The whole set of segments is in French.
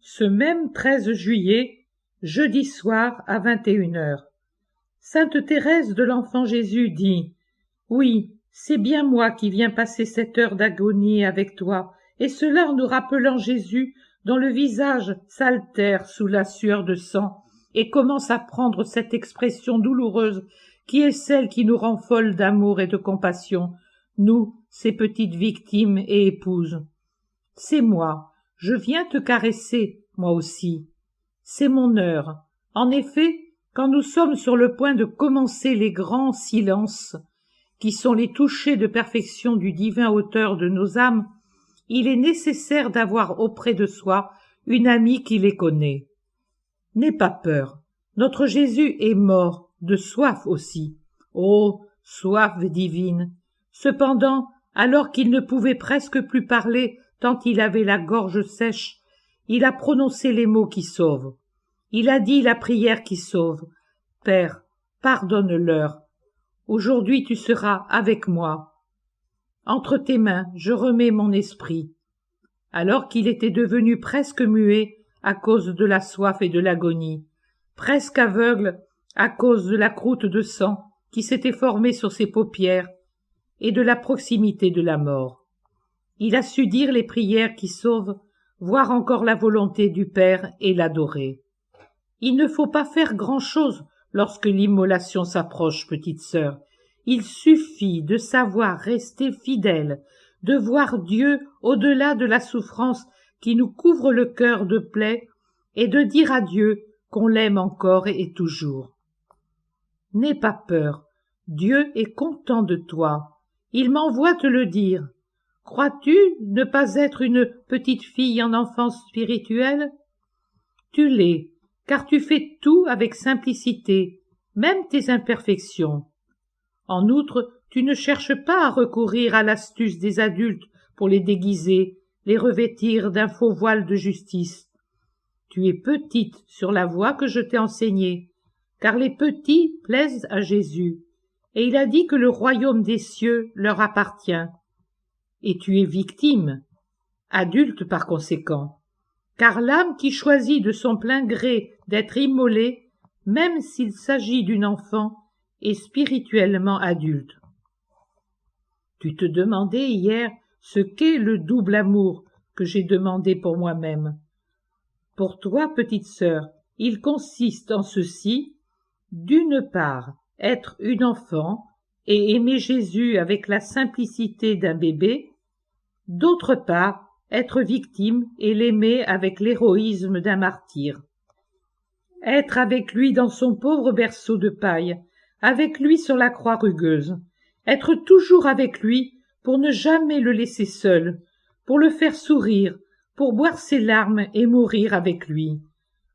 Ce même 13 juillet, jeudi soir à 21h, Sainte Thérèse de l'Enfant Jésus dit « Oui, c'est bien moi qui viens passer cette heure d'agonie avec toi, et cela en nous rappelant Jésus dont le visage s'altère sous la sueur de sang et commence à prendre cette expression douloureuse qui est celle qui nous rend folles d'amour et de compassion, nous, ces petites victimes et épouses. C'est moi, je viens te caresser, moi aussi. C'est mon heure. En effet, quand nous sommes sur le point de commencer les grands silences, qui sont les touchés de perfection du divin auteur de nos âmes, il est nécessaire d'avoir auprès de soi une amie qui les connaît. N'aie pas peur, notre Jésus est mort, de soif aussi. Oh, soif divine! Cependant, alors qu'il ne pouvait presque plus parler tant il avait la gorge sèche, il a prononcé les mots qui sauvent. Il a dit la prière qui sauve. Père, pardonne-leur. Aujourd'hui tu seras avec moi. Entre tes mains, je remets mon esprit. Alors qu'il était devenu presque muet à cause de la soif et de l'agonie, presque aveugle à cause de la croûte de sang qui s'était formée sur ses paupières et de la proximité de la mort. Il a su dire les prières qui sauvent, voir encore la volonté du Père et l'adorer. Il ne faut pas faire grand-chose lorsque l'immolation s'approche, petite sœur. Il suffit de savoir rester fidèle, de voir Dieu au-delà de la souffrance qui nous couvre le cœur de plaies et de dire à Dieu qu'on l'aime encore et toujours. N'aie pas peur, Dieu est content de toi. Il m'envoie te le dire. Crois-tu ne pas être une petite fille en enfance spirituelle? Tu l'es, car tu fais tout avec simplicité, même tes imperfections. En outre, tu ne cherches pas à recourir à l'astuce des adultes pour les déguiser, les revêtir d'un faux voile de justice. Tu es petite sur la voie que je t'ai enseignée, car les petits plaisent à Jésus, et il a dit que le royaume des cieux leur appartient. Et tu es victime, adulte par conséquent, car l'âme qui choisit de son plein gré d'être immolée, même s'il s'agit d'une enfant, est spirituellement adulte. Tu te demandais hier ce qu'est le double amour que j'ai demandé pour moi-même. Pour toi, petite sœur, il consiste en ceci, d'une part, être une enfant et aimer Jésus avec la simplicité d'un bébé, d'autre part, être victime et l'aimer avec l'héroïsme d'un martyr. Être avec lui dans son pauvre berceau de paille, avec lui sur la croix rugueuse, être toujours avec lui pour ne jamais le laisser seul, pour le faire sourire, pour boire ses larmes et mourir avec lui.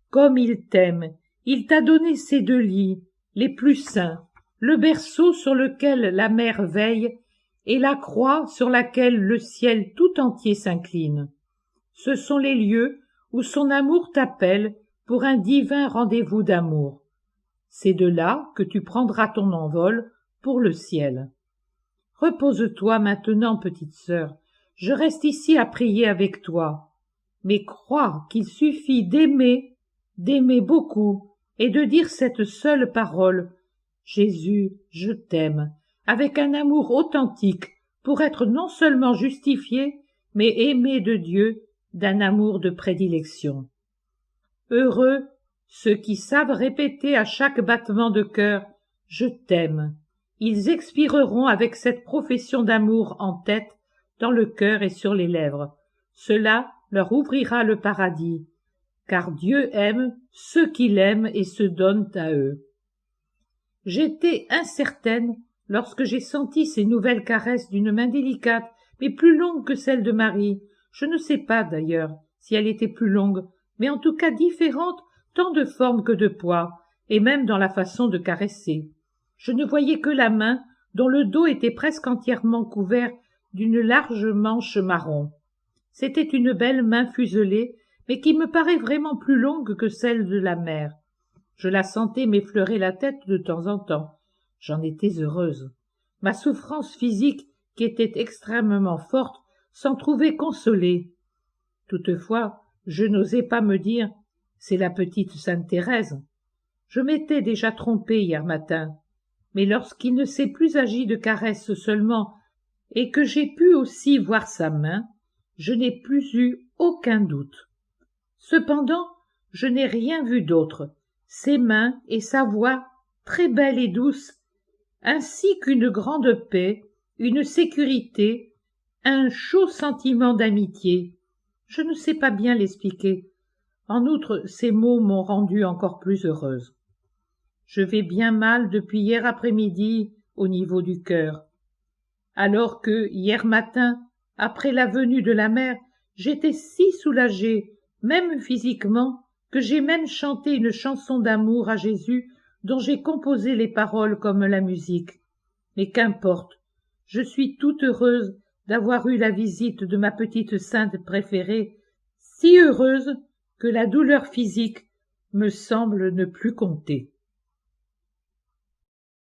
Comme il t'aime, il t'a donné ces deux lits, les plus saints, le berceau sur lequel la mère veille et la croix sur laquelle le ciel tout entier s'incline. Ce sont les lieux où son amour t'appelle pour un divin rendez-vous d'amour. C'est de là que tu prendras ton envol pour le ciel. Repose-toi maintenant, petite sœur, je reste ici à prier avec toi. Mais crois qu'il suffit d'aimer beaucoup, et de dire cette seule parole, Jésus, je t'aime, avec un amour authentique, pour être non seulement justifié, mais aimé de Dieu d'un amour de prédilection. Heureux ceux qui savent répéter à chaque battement de cœur « Je t'aime ». Ils expireront avec cette profession d'amour en tête, dans le cœur et sur les lèvres. Cela leur ouvrira le paradis, car Dieu aime ceux qui l'aiment et se donnent à eux. J'étais incertaine lorsque j'ai senti ces nouvelles caresses d'une main délicate, mais plus longue que celle de Marie. Je ne sais pas d'ailleurs si elle était plus longue, mais en tout cas différente tant de forme que de poids, et même dans la façon de caresser. Je ne voyais que la main, dont le dos était presque entièrement couvert d'une large manche marron. C'était une belle main fuselée, mais qui me paraît vraiment plus longue que celle de la mère. Je la sentais m'effleurer la tête de temps en temps. J'en étais heureuse. Ma souffrance physique, qui était extrêmement forte, s'en trouvait consolée. Toutefois, Je n'osais pas me dire « c'est la petite Sainte Thérèse ». Je m'étais déjà trompée hier matin, mais lorsqu'il ne s'est plus agi de caresses seulement et que j'ai pu aussi voir sa main, je n'ai plus eu aucun doute. Cependant, je n'ai rien vu d'autre, ses mains et sa voix très belle et douce, ainsi qu'une grande paix, une sécurité, un chaud sentiment d'amitié. Je ne sais pas bien l'expliquer. En outre, ces mots m'ont rendue encore plus heureuse. Je vais bien mal depuis hier après-midi au niveau du cœur. Alors que, hier matin, après la venue de la mère, j'étais si soulagée, même physiquement, que j'ai même chanté une chanson d'amour à Jésus dont j'ai composé les paroles comme la musique. Mais qu'importe, je suis toute heureuse d'avoir eu la visite de ma petite sainte préférée, si heureuse que la douleur physique me semble ne plus compter.